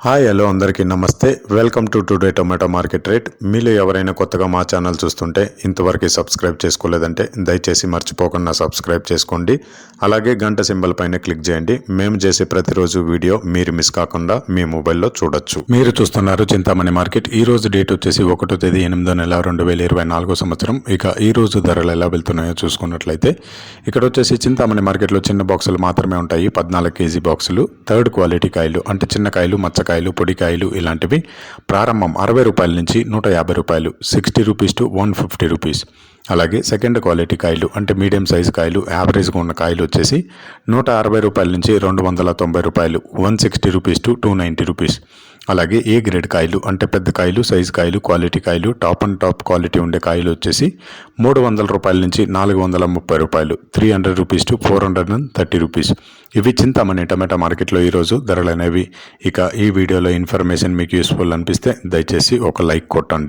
Hi hello అందరికీ నమస్తే. Welcome to today tomato market rate. మీలో ఎవరైనా కొత్తగా మా ఛానల్ చూస్తుంటే ఇంతవరకు సబ్స్క్రైబ్ చేసుకోలేదంటే దయచేసి మర్చిపోకుండా సబ్స్క్రైబ్ చేసుకోండి. అలాగే గంట సింబల్ పైన క్లిక్ చేయండి. మేము చేసే ప్రతిరోజు వీడియో మీరు మిస్ కాకుండా మీ మొబైల్లో చూడొచ్చు. మీరు చూస్తున్నారు చింతామణి మార్కెట్. ఈ రోజు డేట్ వచ్చేసి 1వ తేదీ 8వ నెల 2024 సంవత్సరం. ఇక ఈ రోజు ధరలు ఎలా వెళ్తున్నాయో చూసుకున్నట్లయితే ఇక్కడ వచ్చేసి చింతామణి మార్కెట్లో చిన్న బాక్సులు మాత్రమే ఉంటాయి. 14 కేజీ బాక్సులు. థర్డ్ క్వాలిటీ కాయలు అంటే చిన్న కాయలు, మచ్చకాయలు, పొడికాయలు ఇలాంటివి ప్రారంభం 60 రూపాయల నుంచి 150 రూపాయలు, 60 రూపీస్ టు 150 రూపీస్. అలాగే సెకండ్ క్వాలిటీ కాయలు అంటే మీడియం సైజు కాయలు, యావరేజ్గా ఉన్న కాయలు వచ్చేసి 160 రూపాయల నుంచి 290 రూపాయలు, 160 రూపీస్ టు 290 రూపీస్. అలాగే ఏ గ్రేడ్ కాయలు అంటే పెద్ద కాయలు, సైజు కాయలు, క్వాలిటీ కాయలు, టాప్ అండ్ టాప్ క్వాలిటీ ఉండే కాయలు వచ్చేసి 300 రూపాయల నుంచి 430 రూపాయలు, 300 రూపీస్ టు 430 రూపీస్. ఇవి చింతామణి టమాటా మార్కెట్లో ఈరోజు ధరలు అనేవి. ఇక ఈ వీడియోలో ఇన్ఫర్మేషన్ మీకు యూస్ఫుల్ అనిపిస్తే దయచేసి ఒక లైక్ కొట్టండి.